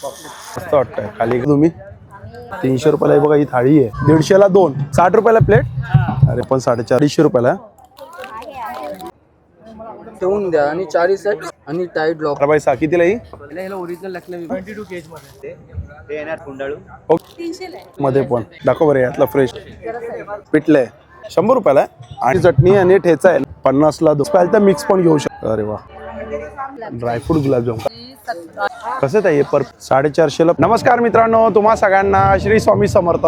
मस्त वाटतंय. खाली तुम्ही 300 रुपयाला आहे बघा ही थाळी आहे. 150 ला 2, 60 रुपयाला प्लेट. अरे पण 450 रुपयाला ठेवून द्या. आणि 4 सेट आणि टाईट लॉक. पैसा कितीला ही ओरिजिनल लखनवी 22 केज मध्ये ते येणार कुंडाळू. मध्ये पण दाखव बरं यातला फ्रेश पिठलंय 100 रुपयाला आहे. आणि चटणी आणि ठेचा आहे 50 ला 2 तर मिक्स पण घेऊ शकतो. अरे वा ड्रायफ्रूट गुलाबजाम कसं आहे पर 450 ला. नमस्कार मित्रांनो, तुम्हा सगळ्यांना श्री स्वामी समर्थ.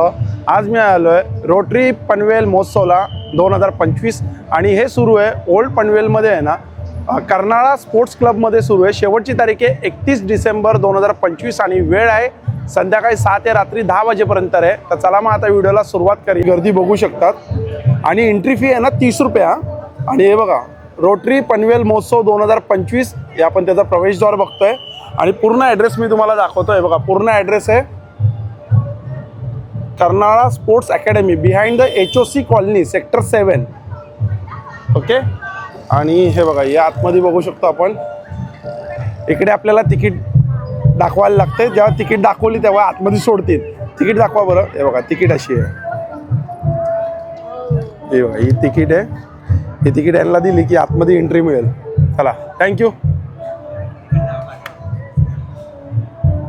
आज मी आलोय रोटरी पनवेल महोत्सवला 2025 आणि हे सुरू आहे ओल्ड पनवेलमध्ये आहे ना, कर्नाळा स्पोर्ट्स क्लबमध्ये सुरू आहे. शेवटची तारीख आहे 31 डिसेंबर 2025 आणि वेळ आहे संध्याकाळी 7 ते रात्री 10 वाजेपर्यंत आहे. तर चला मग आता व्हिडिओला सुरुवात करी. गर्दी बघू शकतात आणि एंट्री फी आहे ना 30 रुपये. आणि हे बघा रोटरी पनवेल महोत्सव 2025 हे आपण त्याचा प्रवेशद्वार बघतोय. आणि पूर्ण ॲड्रेस मी तुम्हाला दाखवतोय. बघा पूर्ण ॲड्रेस आहे Karnala sports academy behind the HOC colony sector 7. Okay. आणि हे बघा या आतमध्ये बघू शकतो आपण. इकडे आपल्याला तिकीट दाखवायला लागते. जेव्हा तिकीट दाखवली तेव्हा आतमध्ये सोडतील. तिकीट दाखवा बरं. हे बघा तिकीट अशी आहे. हे बघा ही तिकीट आहे. ही तिकीट यांना दिली की आतमध्ये एंट्री मिळेल. चला थँक्यू.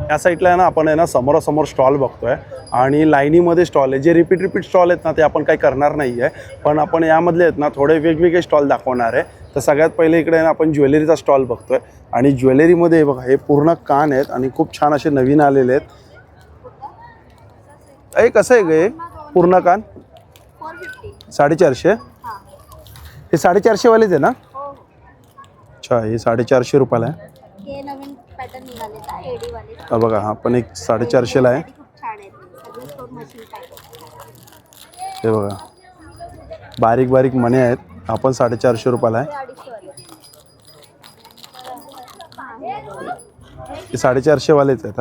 या साईडला आहे ना आपण आहे ना समोरासमोर स्टॉल बघतोय आणि लाईनीमध्ये स्टॉल आहे. जे रिपीट स्टॉल आहेत ना ते आपण काही करणार नाही आहे, पण आपण यामधले आहेत ना थोडे वेगवेगळे स्टॉल दाखवणार आहे. तर सगळ्यात पहिले इकडे ना आपण ज्वेलरीचा स्टॉल बघतोय आणि ज्वेलरीमध्ये बघा हे पूर्ण कान आहेत आणि खूप छान असे नवीन आलेले आहेत. कसं आहे गे पूर्ण कान 450. हे 450 वालेच आहे ना. अच्छा हे 450 रुपयाला आहे. बघा हा पण एक 450 ला आहे. हे बघा बारीक बारीक मणे आहेत. आपण 450 रुपयाला आहे. हे 450 वालेच आहेत.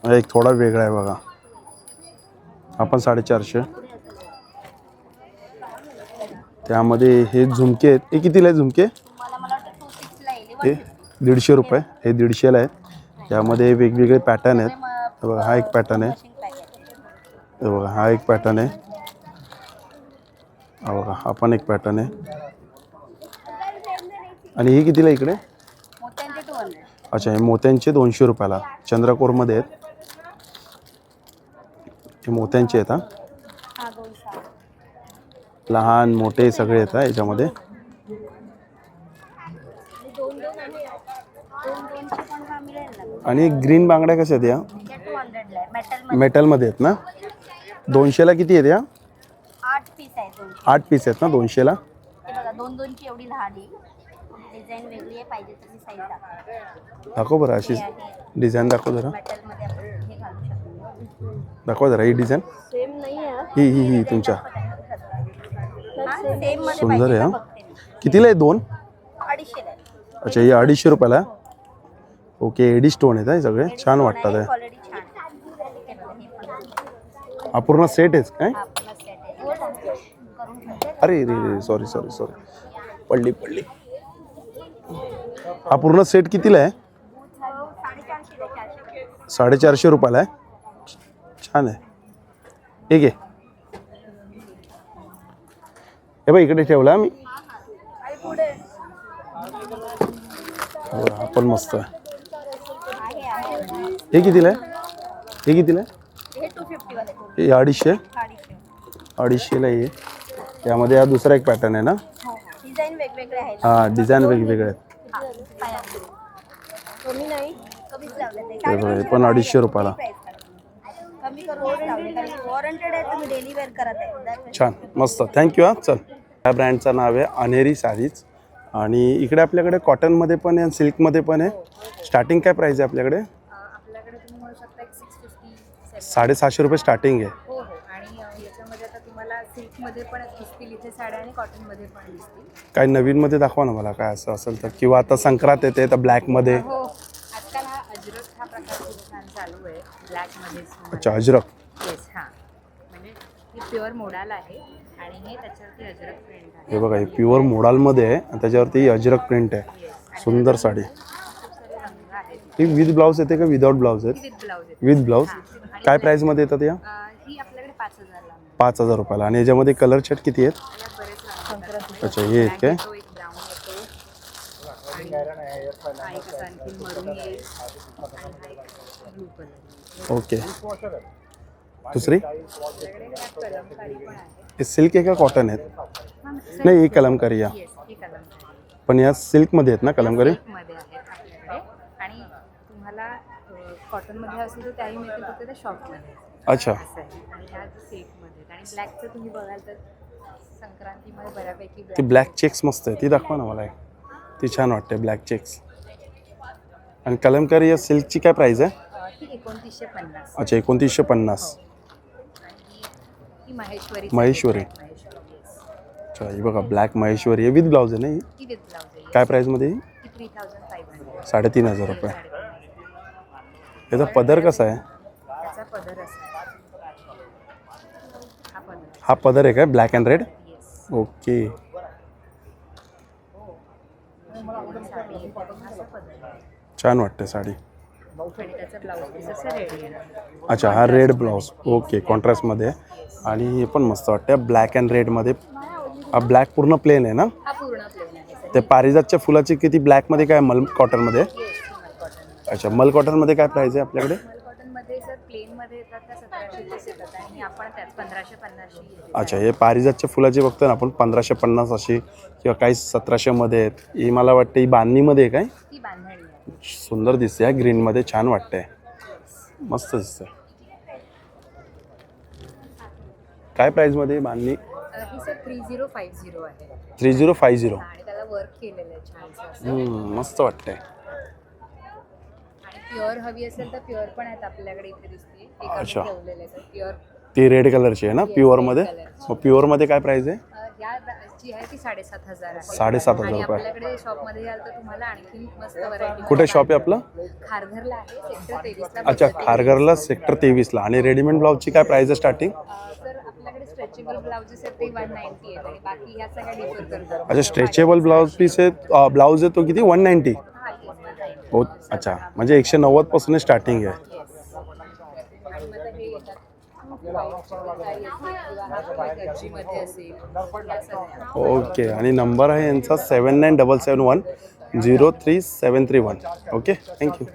हा एक थोडा वेगळा आहे बघा. आपण 450. त्यामध्ये हे झुमके आहेत. हे कितीला आहे झुमके? हे 150 रुपये. हे 150 ला आहे. त्यामध्ये वेगवेगळे पॅटर्न आहेत. बघा हा एक पॅटर्न आहे. हे बघा हा एक पॅटर्न आहे. हा बघा हा पण एक पॅटर्न आहे. आणि हे कितीला इकडे? अच्छा हे मोत्यांचे 200 रुपयाला चंद्रकोरमध्ये आहेत. हे मोत्यांचे आहेत. हा लहान मोठे सगळे येतात याच्यामध्ये. आणि ग्रीन बांगड्या कशा आहेत या? मेटलमध्ये आहेत ना. 200 ला किती आहेत या? 8 पीस आहेत. 8 पीस आहेत ना 200 ला. दोन ची एवढी लहान आहे. डिझाईन वेगळी आहे. पाहिजे तर मी साईज दाखव बरं. अशी डिझाईन दाखव जरा. दाखवा जरा ही डिझाईन. सेम नाही आहे. ही तुमच्या सुंदर आहे. हा कितीला आहे? 2 250 ला. अच्छा हे 250 रुपयाला. ओके एडी स्टोन आहेत सगळे छान वाटतात आहे. हा पूर्ण सेट आहेच काय? अरे रे सॉरी पडली. हा पूर्ण सेट कितीला आहे? 450 रुपयाला आहे. छान आहे. ठीक आहे. हे बघ इकडे ठेवला मी. हा पण मस्त आहे. हे कितीला आहे? हे 250. 250 ला आहे. त्यामध्ये हा दुसरा एक पॅटर्न आहे ना. डिझाईन वेगवेगळे आहेत. हा डिझाईन वेगवेगळे आहेत. हे पण 250 रुपयाला. छान मस्त थँक्यू. हा चल. या ब्रँडचं नाव आहे अनेरी साडीज. आणि इकडे आपल्याकडे कॉटनमध्ये पण आहे, सिल्कमध्ये पण आहे. स्टार्टिंग काय प्राईस आहे आपल्याकडे? आपल्याकडे तुम्ही म्हणू शकता 650 750 रुपये स्टार्टिंग आहे. हो आणि याच्यामध्ये आता तुम्हाला सिल्कमध्ये पण दिसतील इथे साड्या आणि कॉटनमध्ये पण दिसतील. काही नवीनमध्ये दाखवा ना मला काय असं असेल तर. किंवा आता संक्रांत येते तर ब्लॅकमध्ये. हो आजकाल हा अजरक हा प्रकार खूप छान चालू आहे ब्लॅकमध्ये. अच्छा अजरक. येस हां म्हणजे हे प्युअर मोडाल आहे आणि हे त्याच्यावरती अजरक प्रिंट आहे. हे बघा हे प्युअर मोडालमध्ये आहे आणि त्याच्यावरती अजरक प्रिंट आहे. सुंदर साडी. खूप सारे रंग आहेत आहे ही विथ ब्लाऊज येते का विदाउट ब्लाऊज आहेत? विथ ब्लाऊज आहे. With blouse. काय प्राईसमध्ये येतात या? ही आपल्याकडे 5,000 ला मिळते. 5,000 रुपयाला. आणि याच्यामध्ये कलर शेड किती आहेत? यात बरेच रंग आहेत. अच्छा, हे आहेत काय? तो एक ब्राऊन येतो आणि हा एक असा आणखी मरून येईल आणि हा एक ब्लू कलर. ओके. दुसरी आपल्याकडे ह्या कलमकारी पण आहे. हे सिल्क आहे का कॉटन आहेत? हा, नाही, ही कलमकारी या. येस, ही कलमकारी पण या सिल्कमध्ये आहेत ना कलमकारी? मध्ये आहेत आपल्याकडे. आणि तुम्हाला कॉटनमध्ये असेल तर त्याही मिळतील, फक्त त्या शॉपमध्ये अच्छा. असं आहे. आणि ह्या सेटमध्ये आणि ब्लॅकचं तुम्ही बघाल तर संक्रांतीमध्ये बऱ्यापैकी ती ब्लॅक चेक्स मस्त आहे, ती दाखवा ना मला एक. ती छान वाटते ब्लॅक चेक्स. आणि कलमकारी या सिल्कची काय प्राईस आहे? ती 2950. अच्छा, 2950. आणि ही महेश्वरी महेश्वरी. अच्छा, ही बघा ब्लॅक महेश्वरी आहे, विथ ब्लाऊज आहे ना ही? ही विथ ब्लाऊज आहे. काय प्राईसमध्ये? ही 3500. 3,500 रुपये. याचा पदर कसा आहे? त्याचा पदर असा आहे. हा पदर. हा पदर आहे काय black and red? Yes. Okay. Sari आहे, असा पदर आहे. छान वाटते साडी. आणि त्याचा ब्लाऊज पीस असं रेडी आहे. अच्छा, हा रेड ब्लाऊज. ओके, कॉन्ट्रास्टमध्ये. आणि हे पण मस्त वाटतं ब्लॅक अँड रेडमध्ये. हा ब्लॅक पूर्ण प्लेन आहे ना? हा पूर्ण प्लेन आहे. ते पारिजातच्या फुलाची किती ब्लॅकमध्ये काय मल कॉटनमध्ये? येस, मल कॉटन. अच्छा, मल कॉटनमध्ये काय प्राईस आहे आपल्याकडे? मल कॉटनमध्ये सर प्लेनमध्ये येतात त्या 1700 येतात आणि आपण त्यात 1550 येते. अच्छा, हे पारिजातच्या फुलाची बघतो ना आपण 1550 अशी, किंवा काही 1700मध्ये आहेत. ही मला वाटते ही बांधणीमध्ये आहे काय? ती बांधणी आहे. सुंदर दिसते या ग्रीनमध्ये, छान वाटते, मस्त दिसते. काय प्राईसमध्ये बांधणी? ही सर 3050 आहे. 3050. आणि त्याला वर्क केलेलं आहे छानसं असं. मस्त वाटतंय. आणि प्युअर हवी असेल तर प्युअर पण आहेत आपल्याकडे, इथे दिसते एक अच्छा. आपण ठेवलेलं आहे. तर प्युअर ती रेड कलरची आहे ना Yes, प्युअरमध्ये? red colorची. मग प्युअरमध्ये काय प्राईस आहे? जी आहे ती 7,500 आहे. 7,500 आणि रुपये. आपल्याकडे शॉपमध्ये याल तर तुम्हाला आणखी मस्त व्हरायटी. कुठे शॉप आहे आपलं? खारघरला आहे, सेक्टर 23 ला. अच्छा, खारघरला सेक्टर 23ला. आणि रेडीमेड ब्लाऊजची काय प्राईस आहे स्टार्टिंग? सर आपल्याकडे स्ट्रेचेबल ब्लाउजेस आहेत ते 190 आहेत आणि बाकी ह्या सगळ्या डिफर करतात. अच्छा, स्ट्रेचेबल ब्लाऊज पीस आहे, ब्लाऊज आहे तो किती? 190. हा, yes, 190. हो. अच्छा, म्हणजे 190 पासून स्टार्टिंग आहे. Yes. आणि मग आता हे येतात white काही असेल किंवा हा काही गच्चीमध्ये असेल, या सगळ्या. ओके. आणि नंबर आहे यांचा 7977103731. Okay, thank you.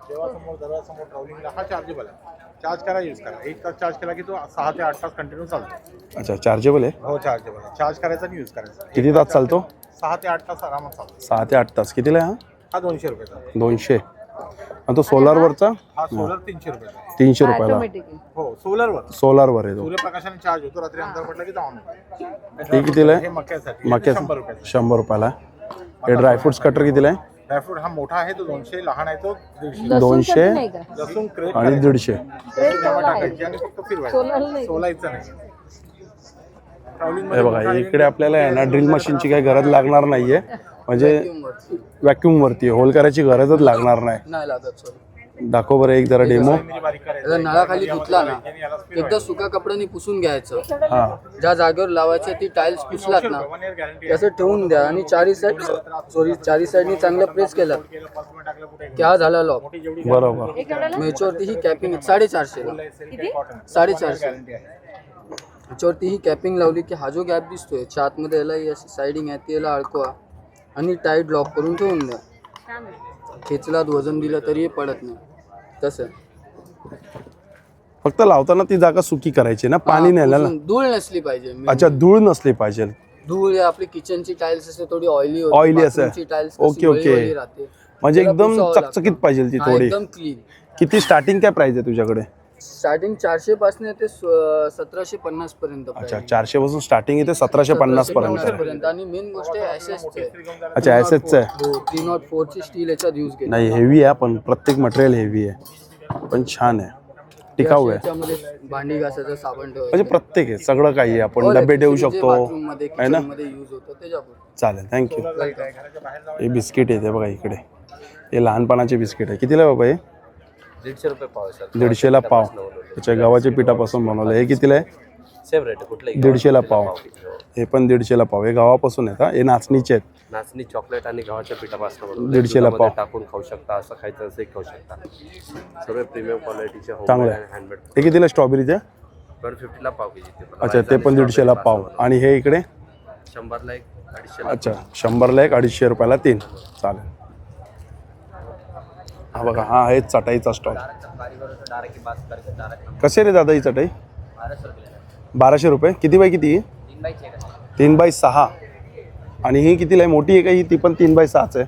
देवासमोर दरवाजासमोर ट्रॅव्हलिंगला हा चार्जेबल आहे. चार्ज करा, यूज करा. 1 तास चार्ज केला की तो 6 ते 8 तास कंटिन्यू चालतो. अच्छा, चार्जेबल आहे. हो, चार्जेबल आहे. चार्ज करायचा आणि यूज करायचा. किती तास चालतो? 6 ते 8 तास आरामात चालतो. 6 ते 8 तास. कितीला आहे हा 200 रुपयाचा. 200. आणि तो सोलारवरचा? हा सोलर 300 रुपयाचा. 300 रुपयाला. हो, सोलरवर. सोलारवर आहे तो. सूर्यप्रकाशाने चार्ज होतो. रात्री अंधार पडला की जाऊन येतो. हे कितीला हे आहे? मक्यासाठी. मक्या 100 रुपयाचा. 100 रुपयाला. हे ड्रायफ्रुट्स कटर कितीला आहे? ड्रायफ्रूट हा मोठा आहे तो 200, लहान आहे तो 150. 200 लसूण क्रेट आणि 150. टाकायची आणि फक्त फिरवायचं. सोलायचं नाही. हे बघा, इकडे आपल्याला आहे ना ड्रिल मशीनची काही गरज लागणार नाहीये. म्हणजे व्हॅक्यूम वरती होल करायची गरजच लागणार नाही. नाही लागत सर. दाखव बरं एक जरा डेमो. जर नळाखाली धुतला ना, एकदा सुका कपड्याने पुसून घ्यायचं. हा. ज्या जागेवर लावायचं ती टाइल्स पुसलात ना, त्याचं ठेवून द्या आणि चारी साईडनी चांगलं प्रेस केलं की हा झाला लॉक. बरोबर. याच्यावरती ही कॅपिंग 450. 450. याच्यावरती ही कॅपिंग लावली की हा जो गॅप दिसतोय याच्या आतमध्ये याला ही अशी साईडिंग आहे ती याला अडकवा आणि टाईट लॉक करून ठेवून द्या. खेचलात वजन दिलं तरी पडत नाही. तसं फक्त लावताना ती जागा सुकी करायची ना, पाणी न्यायला ना. धूळ नसली पाहिजे. अच्छा, धूळ नसली पाहिजे. धूळ आपली किचनची टाइल्स असते थोडी ऑइली Oily असेल. Tiles okay, okay. म्हणजे एकदम चकचकीत पाहिजे ती थोडी. एकदम क्लीन. किती स्टार्टिंग काय प्राइस आहे तुझ्याकडे? स्टार्टिंग 400 पासून ते 1750 पर्यंत. अच्छा, 400 पासून स्टार्टिंग येते 1750 पर्यंत. आणि मेन गोष्ट एसएस चे. अच्छा, एसएच आहे. 304 ची स्टील याच्यात यूज केली. नाही, हेवी आहे पण प्रत्येक मटेरियल हेवी आहे, पण छान आहे, टिकाऊ आहे. त्याच्यामध्ये भांडी घासायचं साबण ठेवायचं. म्हणजे प्रत्येक आहे, सगळं काही आहे. आपण डबे ठेवू शकतो, आहे ना? यूज होतो त्याच्यावर. चालेल, थँक्यू. हे बिस्किट आहे ते बघा इकडे. हे लहानपणाचे बिस्किट आहे. कितीला आहे बाबा हे? 150 रुपये पाव आहे सर. 150ला पाव. त्याच्या गव्हाच्या पिठापासून बनवलं. हे कितीला आहे? सेम रेट कुठलंही 150ला पाव. हे पण 150ला पाव. हे गावापासून आहेत हा. हे नाचणीचे आहेत. नाचणी चॉकलेट आणि गव्हाच्या पिठापासून बनवलेलं. 150ला दुधामध्ये पाव. टाकून खाऊ शकता, असं खायचं असेल खाऊ शकता. सर्व प्रीमियम क्वालिटीचे चांगलं होममेड आहे. हँडमेड. हे कितीला स्ट्रॉबेरीचे? 150ला पाव केजी ते. अच्छा ते पण 150ला पाव. आणि हे इकडे 100ला एक 250ला. अच्छा 100ला एक 250 रुपयाला 3. चालेल. हा बघा हा आहे चटाईचा स्टॉल. कसे रे दादा ही चटाई? 1200 रुपये. किती बाय किती? 3x6. आणि ही कितीला आहे? मोठी आहे का ही? ती पण 3x6च आहे.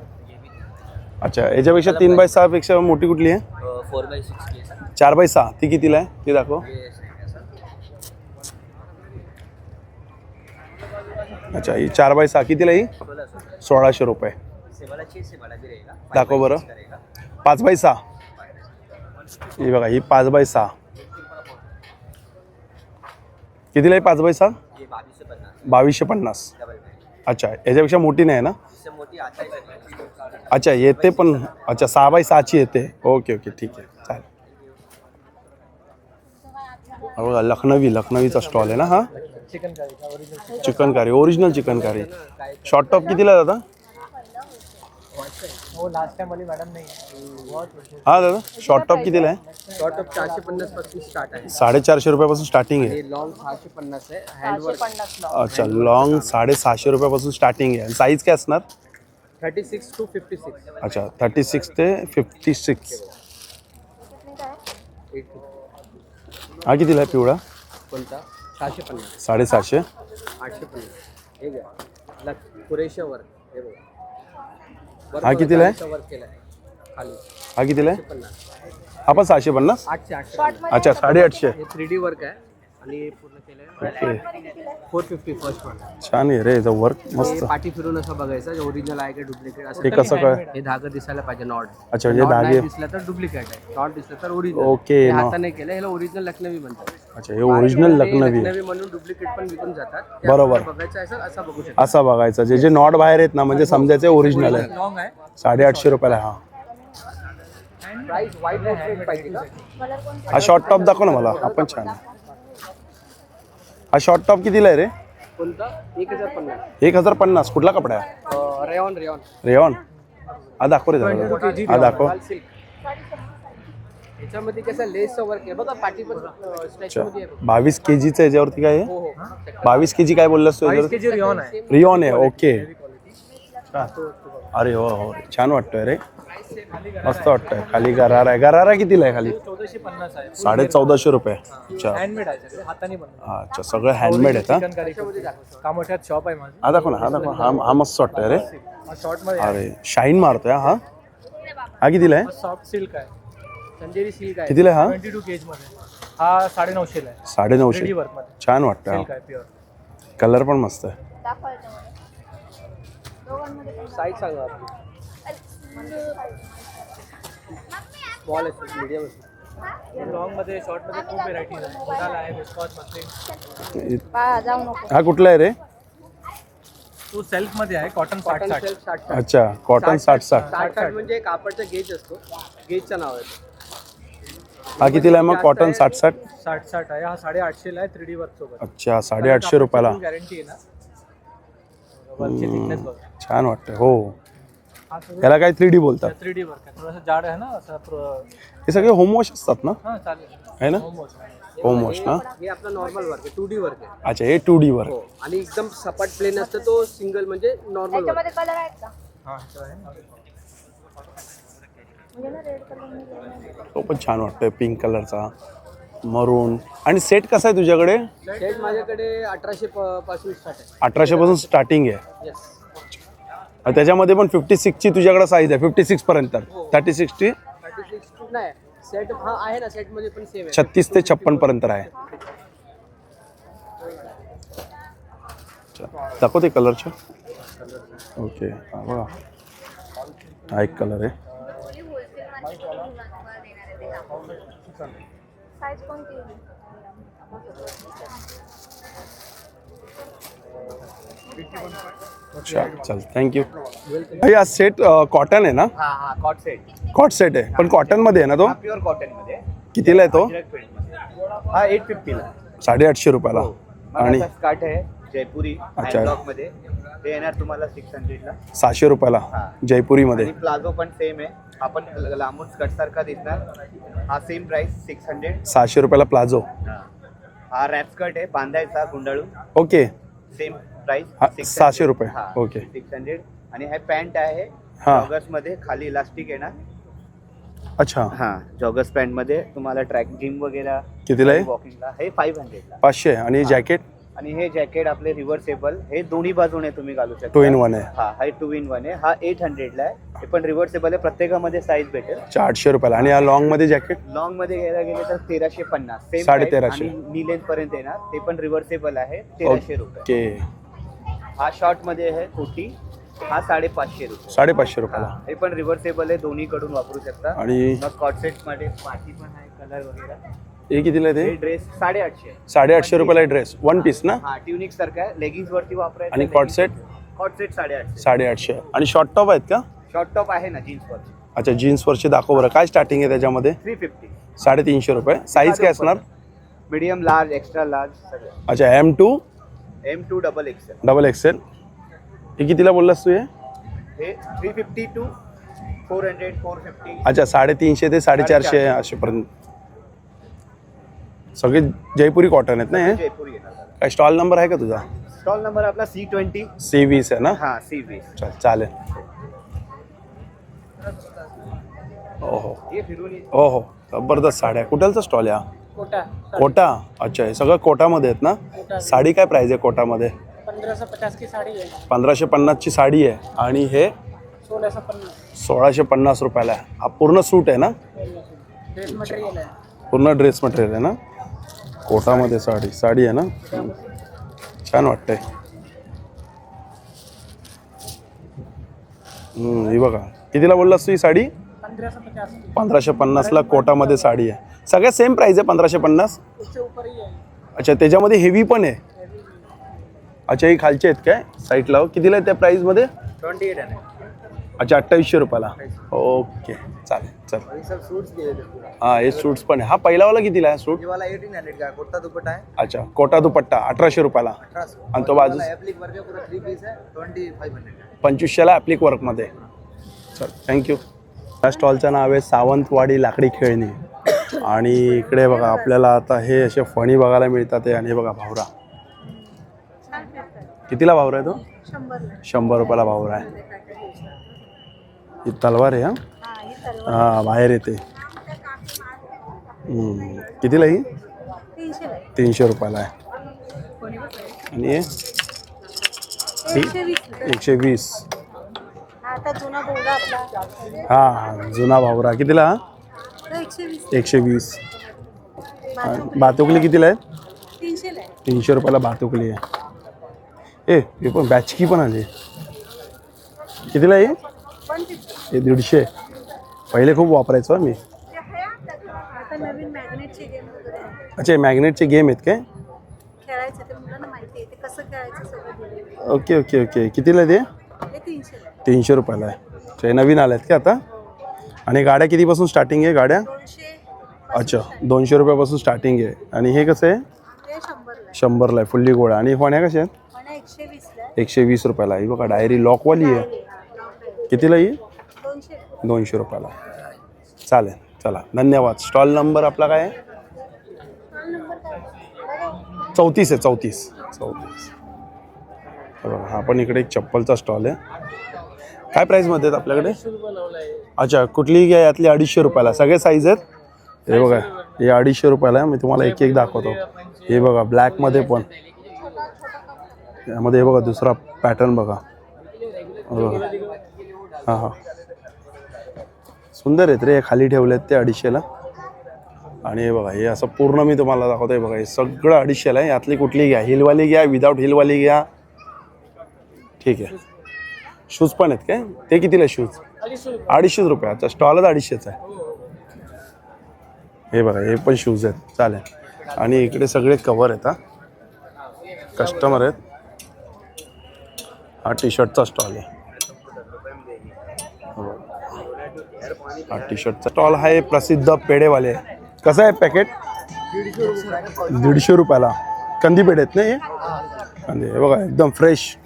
अच्छा याच्यापेक्षा 3x6 पेक्षा मोठी कुठली आहे? 4x6. ती कितीला आहे ती दाखव. अच्छा ही 4x6 कितीला? ही 1600 रुपये. दाखव बरं. 5x6. ही बघा ही 5x6 कितीला आहे? 5x6 2250. अच्छा याच्यापेक्षा मोठी नाही आहे ना? अच्छा येते पण. अच्छा 6x6ची येते. ओके ओके ठीक आहे चालेल. हा बघा लखनवीचा स्टॉल आहे ना हा. चिकन कारी ओरिजिनल चिकन कारी. शॉर्ट टॉप कितीला दादा? हा दादा शॉर्ट टॉप कितीला आहे? शॉर्ट टॉप 450 पासून स्टार्ट आहे. 450 रुपयापासून स्टार्टिंग आहे. हे लॉंग 650 आहे. हँडवर्क अच्छा लॉंग 750 रुपयापासून स्टार्टिंग आहे. साईज काय असणार? 36 to 56. अच्छा 36 ते 56. हा कितीला आहे पिवळा? कोणता? 750. 750. 850. हे घ्या. पुरेशा वर्क. हे बघा. हा कितीला आहे? वर्क केलाय खाली. हा कितीला आहे? 50. हा पण 650. 800. अच्छा 850. हे 3D वर्क आहे आणि पूर्ण केलंय. 450 फर्स्ट वन. छान आहे रे याचं वर्क मस्त. पाठी फिरून असं बघायचं ओरिजिनल आहे की डुप्लिकेट असं. हे कसं काय? हे धागा दिसायला पाहिजे. नॉट. अच्छा म्हणजे नॉट धागे. नाही दिसला तर डुप्लिकेट आहे. नॉट दिसला तर ओरिजिनल. ओके, नॉ- हाताने केलं. ह्याला ओरिजिनल लखनवी म्हणतात. अच्छा हे ओरिजिनल लखनवी आहे. लखनवी म्हणून डुप्लिकेट पण विकून जातात. ते बरोबर. आपल्याला बघायचं आहे सर असं बघू शकतो. असा बघायचा. जे जे नॉट बाहेर आहेत ना म्हणजे समजायचे ओरिजिनल आहे. लॉंग आहे. 850 रुपयाला. हा प्राइस वाईट रेट पाहिजे का? हा शॉर्ट टॉप दाखव ना मला. हा पण छान आहे. हा शॉर्ट टॉप कितीला आहे रे? कोणता? 1050. 1050. कुठला कपडा आहे? रेयॉन. रेयॉन. हा दाखव रे दादा. हा दाखव. याच्यामध्ये कसं लेसचं वर्क आहे बघा. पाठी पण स्ट्रेच मध्ये आहे. 22 kgचं याच्यावरती काय आहे? हो. 22 kg काय बोललास तू याच्यावरती? रेयॉन आहे. रिओन आहे. ओके. अरे हो हो छान वाटतोय रे. मस्त वाटतंय. खाली गरारा आहे. गरारा कितीला आहे खाली? 1450 आहे. 1450 रुपये. अच्छा हँडमेड आहे. हाताने बनवलं. अच्छा सगळं हँडमेड आहे का? कामोठ्यात शॉप आहे माझं. हा दाखव ना. हा दाखव. हा मस्त वाटतंय रे. शॉर्ट मध्ये अरे शाईन मारतोय हा. हा कितीला आहे? सॉफ्ट सिल्क आहे. चंदेरी सिल्क आहे. कितीला आहे हा? 22 केज मध्ये. हा 950 आहे. 950. वर्क मध्ये छान वाटतं. सिल्क आहे प्युअर. कलर पण मस्त आहे. साईज सांगा आपली. स्मॉल आहे. मीडियम आहे. लॉंग मध्ये शॉर्ट मध्ये खूप व्हेरायटीज आहे. कोणाला आहे विस्कॉस मसलिन. जाऊ नको. हा कुठला आहे रे? तो सेल्फ मध्ये आहे. कॉटन 60. अच्छा कॉटन 60. 60 म्हणजे कापडचा गेज असतो. गेजचं नाव आहे. हा कितीला आहे मग कॉटन 60? 60 आहे. हा 850 ला आहे. 3D वर्क सोबत. अच्छा 850 रुपयाला. गॅरंटी आहे ना. वर्कची थिकनेस बघा. छान वाटतं. हो याला काय 3D बोलतात. 3D वर्क आहे. थोडासा जाड आहे ना असं. हे सगळे होम वॉश असतात ना? हां चालेल. आहे ना? होम वॉश ना? हे आपलं नॉर्मल वर्क आहे. 2D वर्क आहे. अच्छा हे 2D वर. हो. आणि एकदम सपाट प्लेन असतं तो सिंगल म्हणजे नॉर्मल वर्क. त्याच्यामध्ये कलर आहेत का? हां तो आहे ना. म्हणजे ना रेड कलर. तो पण छान वाटतोय. पिंक कलरचा मरून. आणि सेट कसा आहे तुझ्याकडे? सेट माझ्याकडे 1800 पासून स्टार्ट आहे. 1800 पासून स्टार्टिंग आहे. येस. आणि त्याच्यामध्ये पण 56 ची तुझ्याकडे साईज आहे. 56 पर्यंत. 36 ची 36 नाही. सेट हा आहे ना. सेट मध्ये पण सेम आहे. 36 ते 56 पर्यंत आहे. दाखव ते कलरच्या. ओके हा बघा. हा एक कलर आहे. साईज कोणती? अच्छा चल थँक्यू. भाई हा सेट कॉटन आहे ना? हा कॉट सेट. कॉट सेट आहे पण कॉटन मध्ये आहे ना तो? प्युअर कॉटन मध्ये. कितीला आहे तो? हा 850 ला. 850 रुपयाला. आणि स्कार्ट आहे. जयपुरी अच्छा. ब्लॉक मध्ये ते येणार तुम्हाला 600ला. 600 रुपयाला हा. जयपुरीमध्ये. आणि प्लाझो पण सेम आहे, आपण लांबून स्कर्ट सारखा दिसणार. हा सेम प्राइस 600. 600 रुपयाला प्लाझो. हा रॅप स्कर्ट आहे बांधायचा गुंडाळून, ओके. सेम प्राइस हा, 600 रुपये. ओके. 600. आणि हे पॅन्ट आहे हा. जॉगर्स मध्ये, खाली इलास्टिक येणार. अच्छा, हा जॉगर्स पॅन्ट मध्ये तुम्हाला ट्रॅक जिम वगैरे कितीला आहे? वॉकिंगला हे 500ला. 500. आणि जॅकेट आणि हे जॅकेट आपले रिव्हर्सेबल, हे दोन्ही बाजूने तुम्ही घालू शकता. 2 in 1 आहे. हा हे 2 in 1 आहे. हा 800ला आहे. हे पण रिव्हर्सेबल आहे, प्रत्येकामध्ये साईज भेटेल. 800 रुपयाला. आणि हा लॉंग मध्ये जॅकेट लॉंग मध्ये घ्यायला गेले तर 1350 सेम 1350. आणि नी लेंथ पर्यंत येणार. ते पण रिव्हर्सेबल आहे, 1300 रुपये. ओके. हा शॉर्ट मध्ये आहे कोटी, हा 550 रुपये. 550 रुपयाला. हे पण रिव्हर्सेबल आहे, दोन्ही कडून वापरू शकता. आणि कॉट सेट मध्ये पार्टी पण आहे, कलर वगैरे. हे कितीला आहे हे ते? ड्रेस 850. 850 रुपयाला ड्रेस. 1 पीस ना? हा ट्युनिक सारखा आहे, लेगिंग्स वरती वापरायचं. आणि कॉट सेट? Cot set 850. 850. आणि शॉर्ट टॉप आहेत का? शॉर्ट टॉप आहे ना जीन्स वरची, अच्छा, जीन्सवरचे दाखव बरं. काय स्टार्टिंग आहे त्याच्यामध्ये? 350. 350 रुपये. साईज काय असणार? मीडियम, लार्ज, एक्स्ट्रा लार्ज सगळं. अच्छा, M2 M2 double XL. Double XL. हे कितीला बोललास तू हे? हे 350 to 400, 450. अच्छा, 350 ते 450 असेपर्यंत. सगळे जयपुरी कॉटन आहेत ना हे? जयपुरी येणार. काय स्टॉल नंबर आहे का तुझा? स्टॉल नंबर आपला C20. C20 आहे ना? हा C20. चल, चालेल. ओहो हे फिरून ये. हो हो, जबरदस्त साड्या. कुठलचा स्टॉल आहे हा? कोटा. अच्छा, हे सगळं कोटामध्ये आहेत ना? साडी काय प्राइस आहे कोटामध्ये? 1550 की साड़ी है, 1550 ची साडी आहे. आणि हे 1650 1650 रुपयाला आहे. हा पूर्ण सूट आहे ना? ड्रेस मटेरियल है. पूर्ण ड्रेस मटेरियल आहे ना? कोटामध्ये साडी आहे ना? छान वाटतंय. ही बघा. कितीला बोललास तू ही साडी? 1550 की, 1550ला कोटामध्ये साडी आहे. सगळ्यात सेम प्राइस आहे 1550? उससे ऊपर ही है. अच्छा, त्याच्यामध्ये हेवी पण आहे. अच्छा, ही खालचे आहेत काय साईडला? कितीला आहे त्या प्राइसमध्ये? 28 आहे. अच्छा, 2800 रुपयाला. ओके, चालेल. चल, आणि सर सूट्स दिले ते पूरा. हां, हे सूट्स पण आहे. हा पहिलावाला कितीला आहे सूट? ये वाला 1800 का कुर्ता दुपट्टा है, अच्छा, कोटा दुपट्टा 1800 रुपयाला. 1800. आणि तो बाजू एप्लिक वर्क है, पूरा 3 पीस है, 2500 का. 2500ला ॲप्लिक वर्कमध्ये. चल, थँक्यू. या स्टॉलचं नाव आहे सावंतवाडी लाकडी खेळणी. आणि इकडे बघा आपल्याला आता हे असे फणी बघायला मिळतात. आणि हे बघा भावरा. कितीला भावरा आहे तो? 100 रुपयाला भावरा आहे. ही तलवार आहे. हां, बाहेर येते. कितीला ही? 300 रुपयाला आहे. आणि हे 120. हां, जुना भावरा. कितीला हा? 120. भातुकली कितीला आहे? 300 रुपयाला भातुकली आहे. हे पण बॅचकी पण आली. कितीला आहे? हे 150. पहिले खूप वापरायचो मी. अच्छा, मॅग्नेटचे गेम आहेत काय? Okay okay okay. कितीला आहे ते? 300 रुपयाला आहे. ते नवीन आले आहेत का आता? आणि गाड्या कितीपासून स्टार्टिंग आहे गाड्या? अच्छा, 200 रुपयापासून स्टार्टिंग आहे. आणि हे कसं आहे? 100ला आहे फुल्ली गोळा. आणि फण्या कशा आहेत? 120 रुपयाला. ही बघा डायरी लॉकवाली आहे. कितीला ही? 200 रुपयाला. चालेल, चला, धन्यवाद. स्टॉल नंबर आपला काय आहे? 34 आहे. 34. बघा, हा पण इकडे एक चप्पलचा स्टॉल आहे. काय प्राईसमध्ये आहेत आपल्याकडे? अच्छा, कुठली घ्या यातली? 250 रुपयाला. सगळे साईज आहेत. हे बघा, हे 250 रुपयाला आहे. मी तुम्हाला एक एक दाखवतो. हे बघा ब्लॅकमध्ये पण. यामध्ये हे बघा दुसरा पॅटर्न बघा. हां हां, सुंदर आहेत रे. खाली ठेवले आहेत ते 250ला. आणि हे बघा, हे असं पूर्ण मी तुम्हाला दाखवतो. हे बघा, हे सगळं 250ला आहे. यातली कुठली घ्या, हिलवाली घ्या, विदाऊट हिलवाली घ्या. ठीक आहे. शूज पण आहेत काय? ते कितीला शूज? 250 रुपये. अच्छा, स्टॉलच 250चा आहे. हे बघा, हे पण शूज आहेत. चालेल. आणि इकडे सगळे कवर आहेत. हा, कस्टमर आहेत. हा टी शर्टचा स्टॉल आहे. हा टी शर्टचा स्टॉल आहे. प्रसिद्ध पेढेवाले. कसं आहे पॅकेट? 150 रुपयाला. कंदी पेढे आहेत ना हे? कांदे हे बघा एकदम फ्रेश.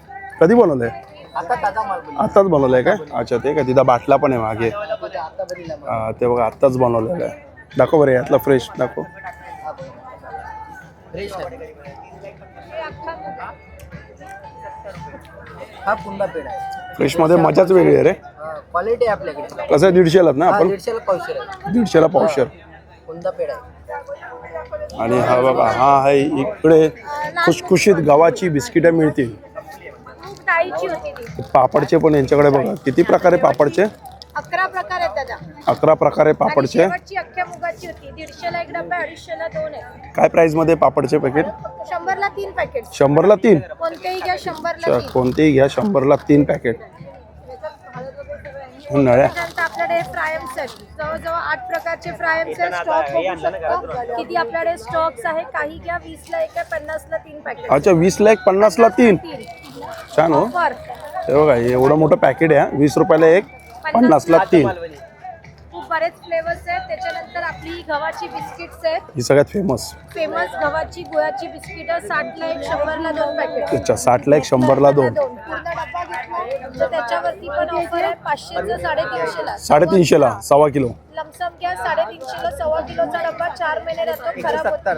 कधी बनवलंय? आता ताजा माल बनवला. आत्ताच बनवलंय काय? अच्छा ते का तिथं बाटला पण आहे मागे. आता बरीला माल. हा, ते बघा आत्ताच बनवलेलं आहे. दाखव बरं यातला फ्रेश दाखव. फ्रेश आहे. हा पुन्हा पेढा आहे. फ्रेशमध्ये मजाच वेगळी आहे रे. क्वालिटी आहे आपल्याकडे. कसं आहे 150लाच ना आपण? 150ला पावशेर आहे. 150ला पावशेर. पुन्हा पेढा आहे. आणि हा बघा हा आहे इकडे खुशखुशीत गव्हाची बिस्किटं मिळतील. डाळीची होती ती. पापडचे पण यांच्याकडे बघा किती प्रकारे पापडचे. 11 प्रकार आहेत दादा. 11 प्रकारे आणि पापडचे. शेवटची अख्ख्या मुगाची होती. 150ला 1 डब्बा, 250ला 2 आहे. काय प्राइस मध्ये पापडचे पॅकेट? 100ला 3 पॅकेट. 100ला 3. कोणतेही घ्या 100ला 3. कोणतेही घ्या 100ला 3 पॅकेट. नळ्या त्यानंतर आपल्याकडे फ्रायम्स आहेत. जवळजवळ 8 प्रकारचे फ्रायम्स आहेत. स्टॉक बघू शकता किती आपल्याकडे स्टॉक्स आहे. काही घ्या 20ला 1 आहे, 50ला 3 पॅकेट. अच्छा 20ला 1 50ला 3. छान हो. ऑफर. हे बघा एवढं मोठं पॅकेट आहे. 20 रुपयाला 1 50ला 3. खूप बरेच फ्लेवर्स आहेत. त्याच्यानंतर आपली गव्हाची बिस्किट्स आहेत. ही सगळ्यात फेमस. फेमस गव्हाची गुळाची बिस्किट 60ला 1 100ला 2 पॅकेट. अच्छा 60ला 1 100ला 2. पूर्ण डब्बा घेतला तर त्याच्यावरती पण ऑफर आहे. 500चं 350ला. 350ला सव्वा किलो. लमसम घ्या 350ला सव्वा किलोचा डब्बा 4 महिने राहतो, खराब होत नाही.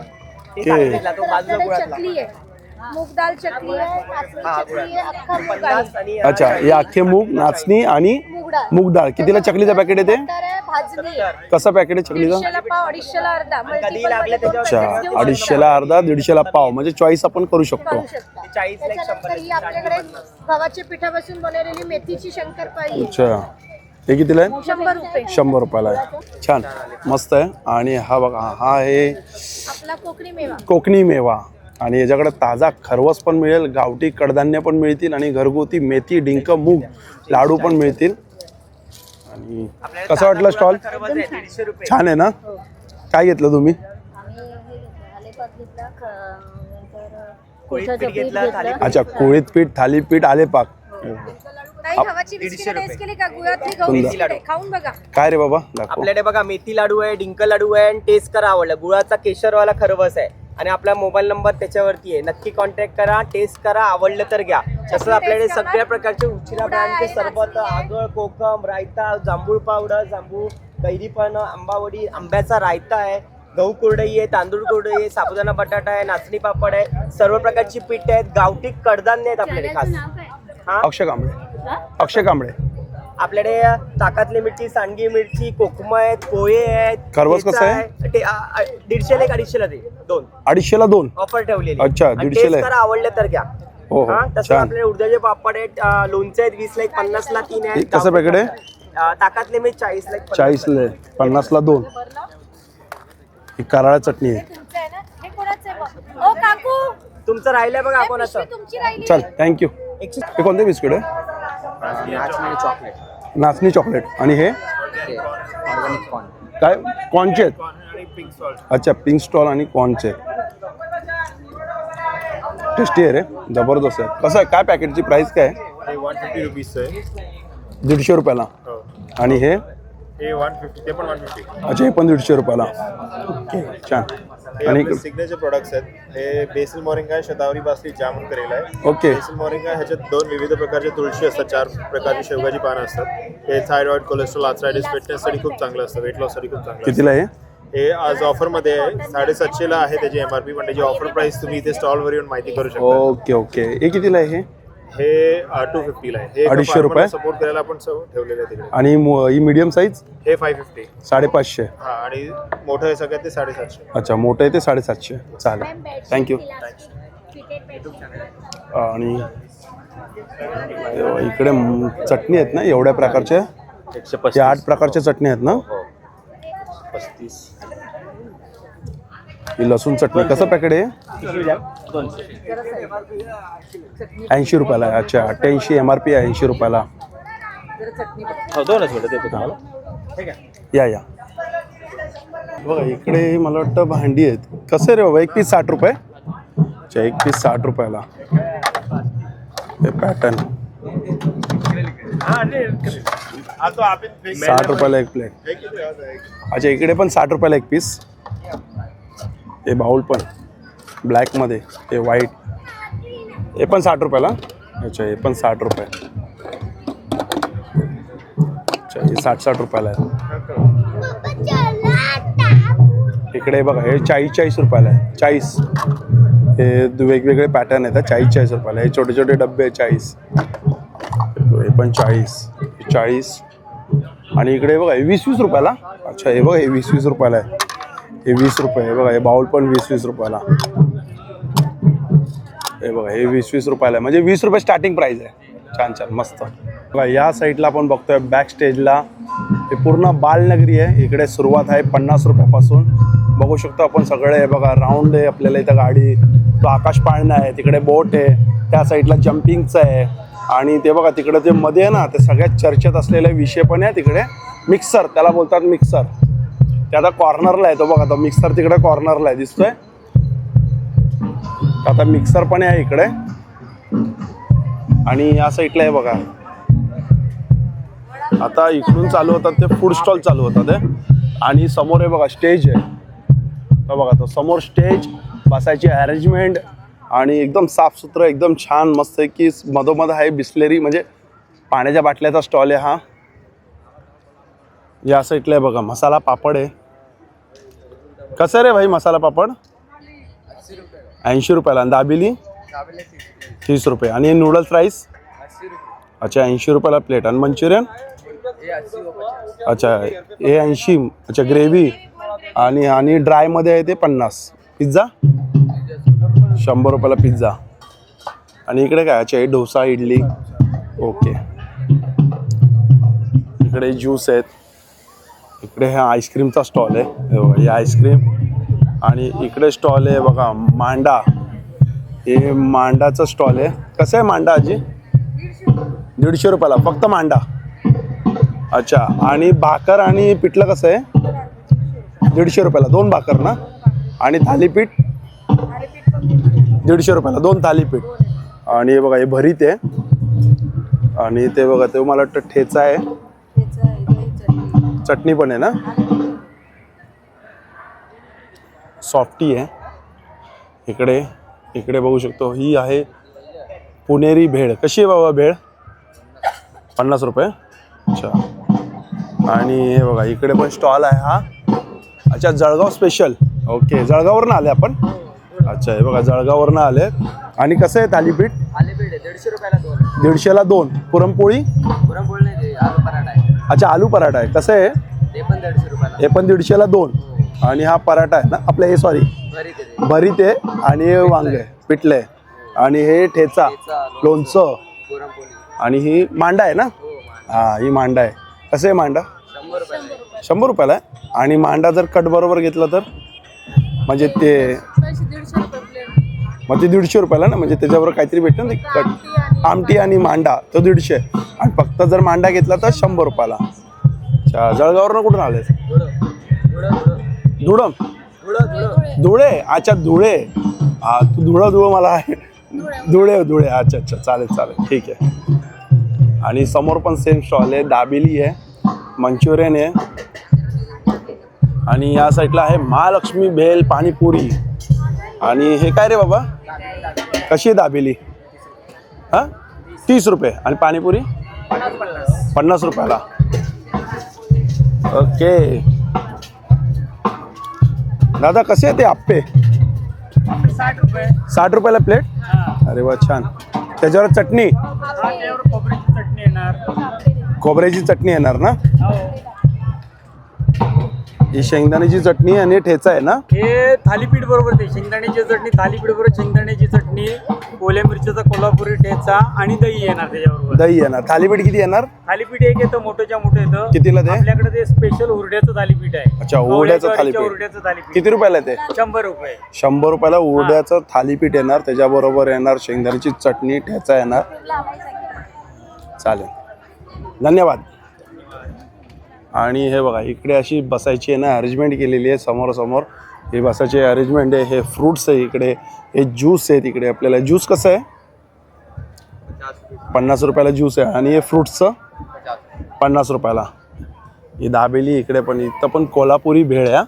ओके. आपल्याकडे चकली आहे. मूग दाल चकली आहे, नाचणी चकली आहे, अख्खा मूग आहे. अच्छा हे अख्खे मूग नाचणी आणि मूग डाळ. मूग डाळ. कितीला चकलीचं पॅकेट येते? तर आहे, भाजणी आहे. कसं पॅकेट आहे चकलीचं? 150ला पाव, 250ला अर्धा. मल्टिपल मध्ये दोन अच्छा packets घेऊ 250ला अर्धा 150ला पाव म्हणजे चॉईस आपण करू शकतो. करू शकता. त्याच्यानंतर ही आपल्याकडे गव्हाच्या पिठापासून बनवलेली मेथीची शंकरपाळी आहे. अच्छा हे कितीला आहे? 100 रुपये. 100 रुपयाला आहे. छान मस्त आहे. आणि हा बघा हा आहे आपला कोकणी मेवा. कोकणी मेवा. आणि याच्याकडे ताजा खरवस पण मिळेल, गावठी कडधान्य पण मिळतील आणि घरगुती मेथी डिंक मूग लाडू पण मिळतील. आणि कसं वाटलं स्टॉल? छान आहे ना? काय घेतलं तुम्ही? अच्छा कोळीत पीठ थालीपीठ आले पाक. ताई, गव्हाची बिस्किट टेस्ट केली का? गुळातली गहू बिस्किट आहे. खाऊन बघा. काय रे बाबा दाखव. आपल्याकडे बघा मेथी लाडू आहे, डिंक लाडू आहे आणि टेस्ट करा आवडला. गुळाचा केशरवाला खरवस आहे आणि आपला मोबाईल नंबर त्याच्यावरती आहे. नक्की कॉन्टॅक्ट करा, टेस्ट करा, आवडलं तर घ्या. तसं आपल्याकडे सगळ्या प्रकारचे उशिरा ब्रँडचे सरबत, आगळ, कोकम, रायता, जांभूळ पावडर, जांभूळ, कैरीपण, आंबावडी, आंब्याचा रायता आहे, गहू कुरडई आहे, तांदूळ कुरडई आहे, साबुदाणा बटाटा आहे, नाचणी पापड आहे, सर्व प्रकारची पीठ आहेत, गावठी कडधान्य आहेत आपल्याकडे खास. हा अक्षय कांबळे. अक्षय कांबळे. आपल्याकडे ताकातली मिरची, सांडगी मिरची, कोकम आहेत, पोहे आहेत. खरवस कसं आहे? 150ला 1 250ला ते 2. 250ला 2. ऑफर ठेवलेली. अच्छा, आणि 150ला टेस्ट करा, आवडलं तर घ्या. हो हो हा, तसं छान. आपल्याकडे उडदाचे पापड आहेत, लोणचे आहेत 20ला 1 50ला 3 हे आहेत. कसं पॅकेट आहे? ताकातले मी 40ला 1 40ला 50ला 2. ही कराळा चटणी आहे. तुमचं आहे ना? हे कोणाचं आहे बघ. ओ काकू, तुमचं राहिलंय बघा हे कोणाचं. पिशवी तुमची राहिली. चल थँक्यू. हे कोणते बिस्किट आहे? नाचणी चॉकलेट. आणि हे काय कॉर्नचे आहेत? अच्छा पिंक स्टॉल आणि कॉर्नचे. टेस्टी आहे रे, जबरदस्त आहे. कसं आहे काय पॅकेटची प्राइस काय आहे? 150 रुपीजचं आहे. 150 रुपयाला. आणि हे हे 150 ते पण 150. अच्छा हे पण 150 रुपयाला. ओके छान. आणि सिग्नेचर प्रोडक्ट्स आहेत. हे बेसिल मोरिंगा, शतावरी बासरी, जामून करेला आहे. ओके बेसिल मोरिंगा ह्याच्यात 2 विविध प्रकारचे तुळशी असतात, 4 प्रकारची शेवगाची पानं असतात. हे थायरॉइड, कोलेस्ट्रॉल, आर्थरायटिस, फिटनेससाठी खूप चांगलं असतं, वेट लॉससाठी खूप चांगलं असतं. कितीला आहे? हे आज ऑफरमध्ये आहे, 750ला आहे त्याची MRP, पण त्याची ऑफर प्राइस तुम्ही इथे स्टॉलवर येऊन माहिती करू शकता. Okay okay. हे कितीला आहे? हे 250ला आहे. हे 250 रुपये? सपोर्ट करायला आपण ठेवलेलं आहे तिकडे. आणि ही मीडियम साईज हे 550. 550. हा, आणि मोठं आहे सगळ्यात ते 750. अच्छा मोठं आहे ते 750. चालेल थँक्यू. आणि इकडे चटणी आहेत ना एवढ्या प्रकारच्या? 8 प्रकारच्या चटणी आहेत ना? 35. ही लसूण चटणी कसं पॅकेट आहे? 80 रुपयाला आहे. अच्छा 88 MRP आहे 80 रुपयाला. दोनच मिनिटं देतो तुम्हाला. या या बघा इकडे मला वाटतं भांडी आहेत. कसं आहे रे बाबा? एक पीस 60 रुपये. अच्छा एक पीस 60 रुपयाला. हे पॅटर्न 60 रुपयाला एक प्लेट. अच्छा इकडे पण 60 रुपयाला एक पीस. हे बाउल पण ब्लॅकमध्ये, हे व्हाईट, हे पण 60 रुपयाला. अच्छा हे पण 60 रुपये. अच्छा हे 60 रुपयाला आहे. इकडे बघा हे 40 रुपयाला आहे. 40. हे वेगवेगळे पॅटर्न आहेत. 40 रुपयाला. हे छोटे छोटे डब्बे 40. हे पण 40. आणि इकडे बघा हे 20 रुपयाला. अच्छा हे बघा हे 20 रुपयाला आहे. हे 20 रुपये. हे बघा हे बाउल पण 20 रुपयाला. हे बघा हे 20 रुपयाला आहे. म्हणजे 20 रुपये स्टार्टिंग प्राइस आहे. छान छान मस्त. बघा या साईडला आपण बघतोय बॅक स्टेजला हे पूर्ण बालनगरी आहे. इकडे सुरुवात आहे 50 रुपयापासून. बघू शकतो आपण सगळे. बघा राऊंड आहे आपल्याला इथं गाडी. तो आकाश पाळणा आहे. तिकडे बोट आहे. त्या साईडला जम्पिंगचं आहे. आणि ते बघा तिकडे ते मध्ये आहे ना ते सगळ्यात चर्चेत असलेले विषय पण आहे तिकडे. मिक्सर त्याला बोलतात मिक्सर. ते आता कॉर्नरला आहे. तो बघा तो मिक्सर तिकडे कॉर्नरला आहे दिसतोय. आता मिक्सर पण आहे इकडे. आणि या साईडला आहे बघा. आता इकडून चालू होतात ते फूड स्टॉल चालू होतात ते. आणि समोर आहे बघा स्टेज आहे. तो बघा तो समोर स्टेज, बसायची अरेंजमेंट आणि एकदम साफसुथरं एकदम छान मस्त आहे की मधोमध आहे बिस्लेरी म्हणजे पाण्याच्या बाटल्याचा स्टॉल आहे हा. या साईडला आहे बघा मसाला पापड आहे. कसं रे भाई मसाला पापड? 80 रुपयाला. आणि दाबेली 30 रुपये. आणि नूडल्स राईस अच्छा 80 रुपयाला प्लेट. आणि मंचुरियन अच्छा हे 80. अच्छा ग्रेव्ही आणि ड्रायमध्ये आहे ते 50. पिझ्झा 100 रुपयाला पिझ्झा. आणि इकडे काय अच्छा डोसा इडली. ओके. इकडे ज्यूस आहेत. इकडे हा आईस्क्रीमचा स्टॉल आहे. हे आईस्क्रीम. आणि इकडे स्टॉल आहे बघा मांडा. हे मांडाचं स्टॉल आहे. कसं आहे मांडा आजी? 150 रुपयाला फक्त मांडा. अच्छा. आणि भाकर आणि पिठलं कसं आहे? 150 रुपयाला 2 भाकर ना. आणि थालीपीठ 150 रुपयाला 2 थालीपीठ. आणि हे बघा हे भरीत आहे. आणि ते बघा ते मला वाटतं ठेचा आहे. चटणी पण आहे ना. सॉफ्टी आहे. इकडे बघू शकतो ही आहे पुणेरी भेळ. कशी आहे बाबा भेळ? 50 रुपये. अच्छा. आणि हे बघा इकडे पण स्टॉल आहे हा. अच्छा जळगाव स्पेशल. ओके जळगाववरून आले आपण. अच्छा हे बघा जळगाववरून आले. आणि कसं आहे थालीपीठ? 150 रुपयाला 2. 150ला 2. पुरणपोळी? पुरणपोळी नाही, आलू पराठा आहे. अच्छा आलू पराठा आहे. कसं आहे? ते पण 150 रुपयाला. हे पण 150ला 2. आणि हा पराठा आहे ना आपलं हे सॉरी भरीत आहे. आणि हे वांग आहे पिठलं आहे. आणि हे ठेचा लोणचं. आणि ही मांडा आहे ना. हां ही मांडा आहे. कसं आहे मांडा? 100 रुपयाला आहे. आणि मांडा जर कट बरोबर घेतला तर म्हणजे ते मग ते 150 रुपयाला ना. म्हणजे त्याच्याबरोबर काहीतरी भेटतं ना ते कट आमटी आणि मांडा तो 150. आणि फक्त जर मांडा घेतला तर 100 रुपयाला. अच्छा जळगाववरून कुठून आले? धुळम धुळे. अच्छा धुळे. हा तू धुळं मला आहे. धुळे. अच्छा चालेल ठीक आहे. आणि समोर पण सेम स्टॉल आहे. दाबेली आहे, मंचुरियन आहे. आणि या साईडला आहे महालक्ष्मी भेल पाणीपुरी. आणि हे काय रे बाबा कशी आहे दाबेली? हां 30 रुपये. आणि पाणीपुरी 50 रुपयाला. ओके. दादा कसे आहे ते आप्पे? 60 रुपये. 60 रुपयाला प्लेट. अरे वा छान. त्याच्यावर चटणी खोबऱ्याची चटणी येणार. खोबऱ्याची चटणी येणार ना. ही शेंगदाण्याची चटणी आणि ठेचा आहे ना. हे थालीपीठ बरोबर ते शेंगदाण्याची चटणी, थालीपीठ बरोबर शेंगदाण्याची चटणी, ओल्या मिरच्याचा कोल्हापुरी ठेचा आणि दही येणार त्याच्याबरोबर. दही येणार. थालीपीठ किती येणार? थालीपीठ एक येतं मोठंच्या मोठं येतं. कितीला ते? आपल्याकडे ते स्पेशल हुरड्याचं थालीपीठ आहे. अच्छा उरड्याचं थालीपीठ. हुरड्याचं थालीपीठ किती रुपयाला ते? 100 रुपये. 100 रुपयाला उरड्याचं थालीपीठ येणार. त्याच्याबरोबर येणार शेंगदाण्याची चटणी ठेचा येणार. चालेल धन्यवाद. आणि हे बघा इकडे अशी बसायची आहे ना अरेंजमेंट केलेली आहे. समोर हे बसायचे अरेंजमेंट आहे. हे फ्रूट्स आहे इकडे. हे ज्यूस आहे तिकडे. आपल्याला ज्यूस कसं आहे? 50 रुपयाला ज्यूस आहे. आणि हे फ्रूट्सचं 50 रुपयाला. ही दाबेली इकडे पण. इथं पण कोल्हापुरी भेळ आहे.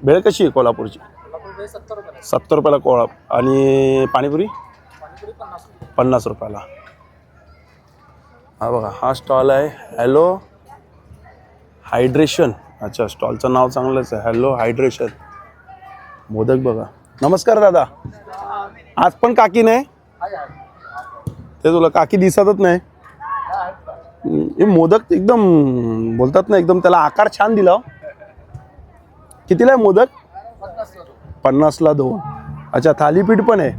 भेळ कशी आहे कोल्हापूरची? 70 रुपयाला कोळा. आणि पाणीपुरी 50 रुपयाला. हा बघा, हा स्टॉल आहे हॅलो हायड्रेशन. अच्छा, स्टॉलचं नाव चांगलंच आहे, हॅलो हायड्रेशन. मोदक बघा. नमस्कार दादा. आज पण काकी नाही ते, तुला काकी दिसतच नाही. हे मोदक एकदम बोलतात ना, एकदम त्याला आकार छान दिला. कितीला आहे मोदक? 50ला 2. अच्छा, थालीपीठ पण आहे.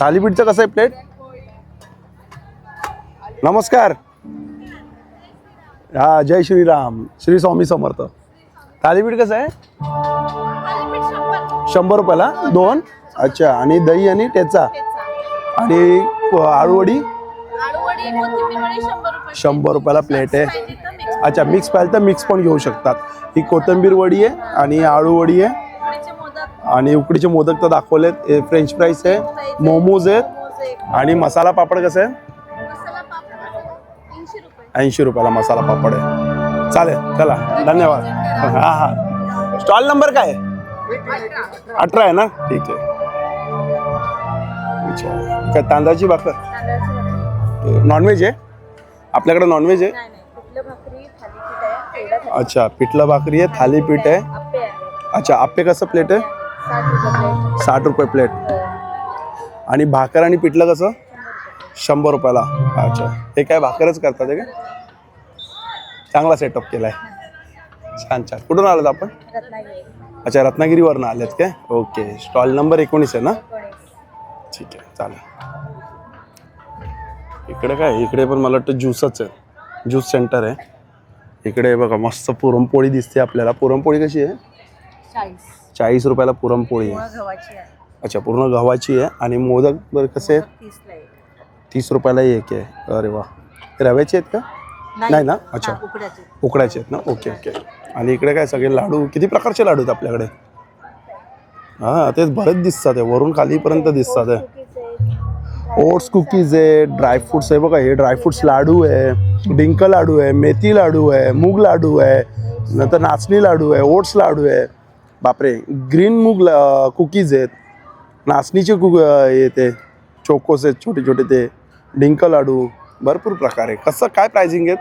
थालीपीठचं कसं आहे प्लेट? नमस्कार. हा, जय श्रीराम, श्री स्वामी समर्थ. थालीपीठ कसं आहे? 100 रुपयाला 2. अच्छा, आणि दही आणि ठेचा आणि आळूवडी 100 रुपयाला प्लेट आहे. अच्छा, मिक्स पाहिजे तर मिक्स पण घेऊ शकतात. ही कोथिंबीर वडी आहे आणि आळू वडी आहे आणि उकडीचे मोदक तर दाखवलेत. फ्रेंच फ्राईज आहे, मोमोज आहेत आणि मसाला पापड कसं आहे? 80 रुपयाला मसाला पापड आहे. चालेल, चला धन्यवाद. हा हा, स्टॉल नंबर काय आहे? 18 आहे ना? ठीक आहे. अच्छा, काय तांदळाची भाकर? नॉनव्हेज आहे आपल्याकडे? नॉनव्हेज आहे. अच्छा, पिठलं भाकरी आहे, थालीपीठ आहे. अच्छा, आप्पे कसं प्लेट आहे? 60 रुपये प्लेट. आणि भाकर आणि पिठलं कसं? 100 रुपयाला. अच्छा, हे काय भाकरच करतात हे काय? चांगला सेटअप केला आहे. छान छान. कुठून आलात आपण? अच्छा, रत्नागिरीवरनं आलेत काय? ओके. स्टॉल नंबर 19 आहे ना? ठीक आहे, चालेल. इकडे काय? इकडे पण मला वाटतं ज्यूसच आहे, ज्यूस सेंटर आहे. इकडे बघा मस्त पुरणपोळी दिसते आपल्याला. पुरणपोळी कशी आहे? 40 रुपयाला पुरणपोळी आहे. अच्छा, पूर्ण गव्हाची आहे. आणि मोदक बरं कसे आहेत? 30 रुपयाला एक आहे. अरे वा. रव्याचे आहेत का? नाही ना? अच्छा, उकडायचे आहेत ना? Okay okay. आणि इकडे काय सगळे लाडू, किती प्रकारचे लाडू आहेत आपल्याकडे? हां, तेच बरेच दिसतात आहे, वरून खालीपर्यंत दिसतात आहे. ओट्स कुकीज आहे, ड्रायफ्रूट्स आहे बघा. हे ड्रायफ्रूट्स लाडू आहे, डिंक लाडू आहे, मेथी लाडू आहे, मूग लाडू आहे, नंतर नाचणी लाडू आहे, ओट्स लाडू आहे. बापरे, ग्रीन मूग कुकीज आहेत, नाचणीचे ते चोकोस आहेत छोटे छोटे, ते डिंक लाडू. भरपूर प्रकार आहे. कसं काय प्राइसिंग आहेत?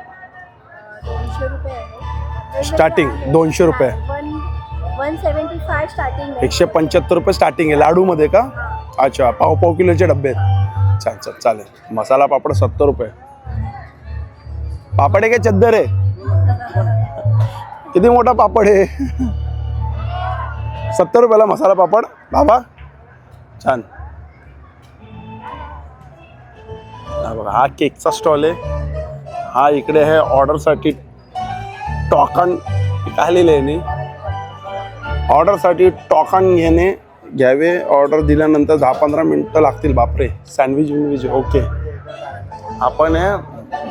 200 रुपये स्टार्टिंग 200 रुपये. 175 स्टार्टिंग. 175 रुपये स्टार्टिंग आहे लाडूमध्ये का? अच्छा, पाव किलोचे डबे आहेत. छान छान, चालेल. मसाला पापड 70 रुपये. पापड आहे काय चद्दर आहे? किती मोठा पापड आहे? 70 रुपयाला मसाला पापड बाबा. छान. हा बघा, हा केकचा स्टॉल आहे. हा इकडे आहे ऑर्डरसाठी टॉकन. काय लिहिलं आहे? ऑर्डरसाठी टॉकन घ्यावे. ऑर्डर दिल्यानंतर 10-15 मिनटं लागतील. बापरे. सँडविच. ओके. आपण आहे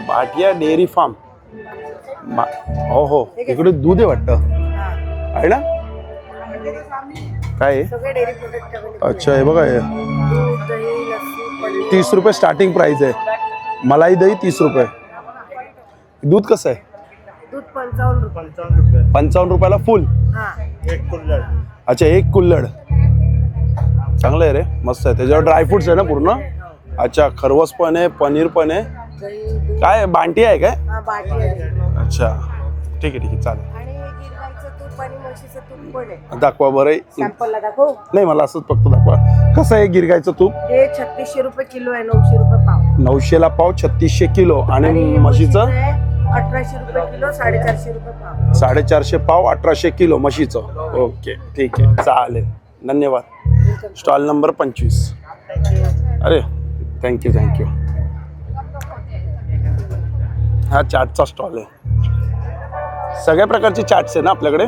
भाटिया डेअरी फार्म. हो, इकडे दूध आहे वाटतं, आहे ना? काय आहे? अच्छा, हे बघा, हे 30 रुपये स्टार्टिंग प्राइस आहे. मलाई दही 30 रुपये. दूध कसं आहे? दूध 55 रुपयाला फुल. अच्छा, एक कुल्हड. चांगलं आहे रे, मस्त आहे. त्याच्यावर ड्रायफ्रुट्स आहे ना पूर्ण? अच्छा, खरवस पण आहे, पनीर पण आहे. काय बांटी आहे काय? अच्छा, ठीक आहे चालेल. दाखवा बरं. नाही, मला असंच फक्त दाखवा. कसं आहे गिरगायचं तूप? हे 3600 रुपये किलो आहे. 900 रुपये पाव. 900ला पाव, 3600 किलो. आणि म्हशीचं 1800 रुपये किलो, 450 रुपये पाव. 450 पाव, 1800 किलो म्हशीचं. ओके, ठीक आहे, चालेल. धन्यवाद. Stall number 25. अरे, थँक्यू. हा चाटचा स्टॉल आहे. सगळ्या प्रकारचे चाट्स आहे ना आपल्याकडे?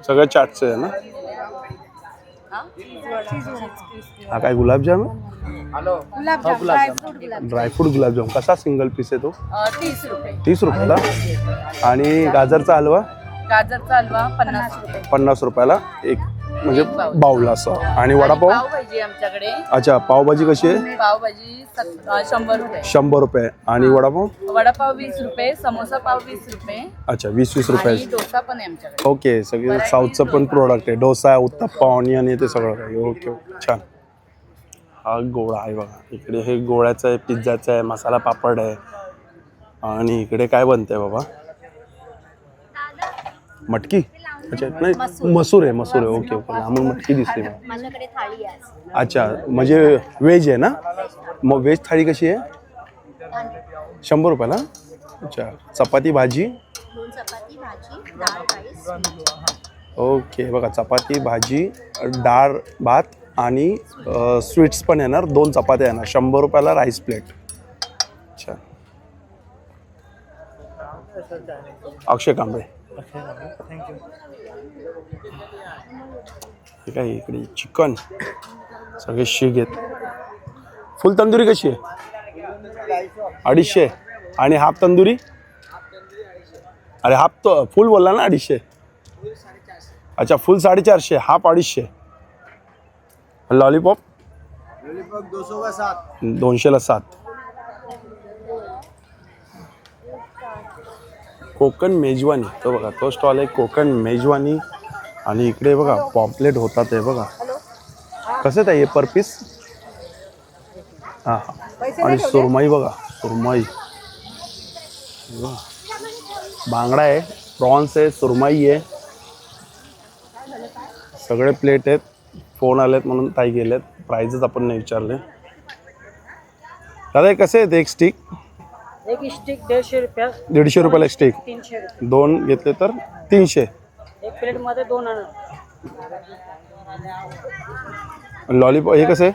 सगळ्या चाट्स आहे ना? हा काय गुलाबजाम? ड्रायफ्रूट गुलाबजाम. कसा सिंगल पीस आहे तो? 30 रुपयाला. आणि गाजरचा हलवा? 50 रुपयाला एक, म्हणजे बाउल असं. आणि वडापाव? आमच्याकडे. अच्छा, पावभाजी कशी आहे? पावभाजी 100 रुपये. 100 रुपये. आणि वडापाव? वडापाव 20 रुपये. समोसा पाव 20 रुपये. अच्छा, 20 रुपये. डोसा पण आहे आमच्याकडे. ओके, सगळे साऊथचं पण प्रोडक्ट आहे. डोसा, उत्तप्पा, ऑनियन, ते सगळं काही. ओके, छान. हा गोळा आहे बघा. इकडे हे गोळ्याचं आहे, पिझ्झाचं आहे, मसाला पापड आहे. आणि इकडे काय बनतंय बाबा? मटकी? अच्छा नाही, मसूर आहे. Okay okay. लांबून मटकी दिसते मला. माझ्याकडे थाळी आहे. अच्छा, म्हणजे व्हेज आहे ना? मग व्हेज थाळी कशी आहे? 100 रुपयाला. अच्छा, चपाती भाजी? 2 चपाती भाजी, डाळ राईस. ओके बघा, चपाती भाजी, डाळ भात आणि स्वीट्स पण येणार. 2 चपात्या येणार. 100 रुपयाला राईस प्लेट. अच्छा, अक्षय कांबळे. ठीक आहे. इकडे चिकन सगळे शीग आहेत. फुल तंदुरी कशी आहे? 250. आणि हाफ तंदुरी? अरे हाफ तो फुल बोलला ना, 250. अच्छा, फुल 450, हाफ 250. लॉलीपॉप? 200ला 7. कोकण मेजवानी. तो बघा, तो स्टॉल आहे कोकण मेजवानी. आणि इकडे बघा पॉम्पलेट होतात. हे बघा कसं आहे पर पीस. हां हां. आणि सुरमई बघा, सुरमई. बांगडा आहे, प्रॉन्स आहे, सुरमई आहे. सगळे प्लेट आहेत. फोन आलेत म्हणून ताई गेलेत. प्राइजेस आपण नाही विचारले. दादा हे कसे आहेत? एक स्टिक? एक स्टिक 150 रुपया. 150 रुपयाला एक स्टिक. 300 रुपये. 2 घेतले तर 300. एक प्लेट मध्ये 2 आणा. लॉलीपॉप हे कसं आहे?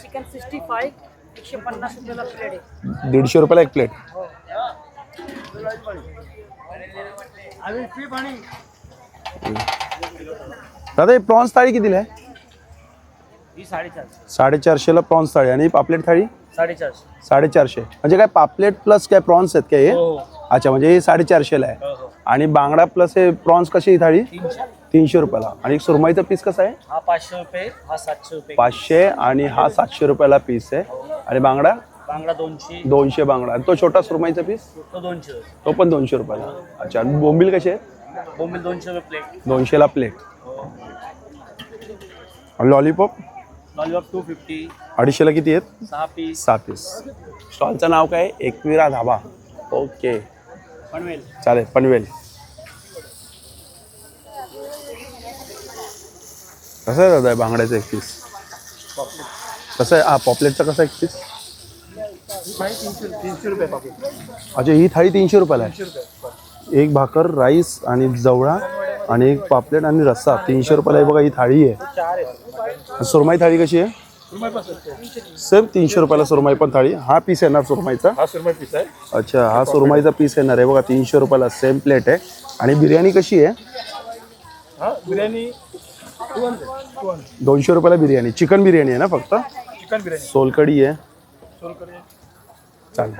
चिकन 65 150 रुपयाला प्लेट आहे. 150 रुपयाला एक प्लेट. दादा हे प्रॉन्स थाळी कितीला आहे? ही 450. 450ला प्रॉन्स थाळी. आणि पापलेट थाळी? 450. 450. म्हणजे काय पापलेट प्लस काय प्रॉन्स आहेत काय हे? अच्छा, म्हणजे हे 450ला आहे. आणि बांगडा प्लस हे प्रॉन्स कशी ही थाळी? 300 रुपयाला. आणि सुरमईचा पीस कसा आहे? हा 500 रुपये, हा 700 रुपये. 500 आणि हा 700 रुपयाला पीस आहे. आणि बांगडा? बांगडा 200. 200 बांगडा. आणि तो छोटा सुरमईचा पीस? तो 200. तो पण 200 रुपयाला. अच्छा, आणि बोंबील कसे आहेत? बोंबील 200 रुपये प्लेट. 200ला प्लेट. आणि लॉलीपॉप? लॉलीपॉप 250. 250ला किती आहेत? 6 पीस. 6 पीस. स्टॉलचं नाव काय? एकविरा धाबा. ओके, पनवेल. चालेल. पनवेल. कसं आहे दादा बांगड्याचं एक पीस? कसं आहे? हा पॉपलेटचा कसा एक पीस? 300 रुपये पाकिट. अच्छा, ही थाळी 300 रुपयाला आहे. एक भाकर, राईस आणि जवळा आणि एक पापलेट आणि रस्सा 300 रुपयाला आहे. बघा ही थाळी आहे. सुरमई थाळी कशी आहे? सेम 300 रुपयाला सुरमई पण थाळी. हा पीस येणार सुरमईचा? हा सुरमई पीस आहे. अच्छा, हा सुरमईचा पीस येणार आहे बघा. 300 रुपयाला सेम प्लेट आहे. आणि बिर्याणी कशी आहे? हा बिर्याणी 200 रुपयाला बिर्याणी. चिकन बिर्याणी आहे ना फक्त? चिकन बिर्याणी. सोलकढी आहे. चालेल,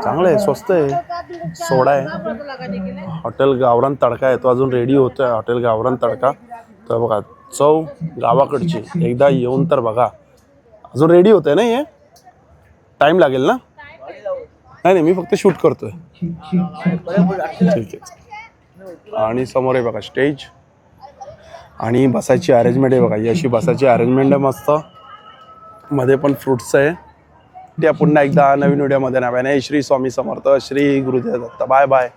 चांगलं आहे, स्वस्त आहे. सोडा आहे. हॉटेल गावरान तडका आहे, तो अजून रेडी होतोय. हॉटेल गावरान तडका. तर बघा चव गावाकडची. एकदा येऊन तर बघा. अजून रेडी होतंय ना हे? टाइम लागेल ना? नाही, मी फक्त शूट करतोय. ठीक आहे. आणि समोर आहे बघा स्टेज. आणि बसायची अरेंजमेंट आहे बघा. ही अशी बसायची अरेंजमेंट आहे मस्त. मध्ये पण फ्रुट्स आहे. त्या पुन्हा एकदा नवीन व्हिडिओमध्ये नव्याने. श्री स्वामी समर्थ, श्री गुरुदेव दत्त. Bye bye.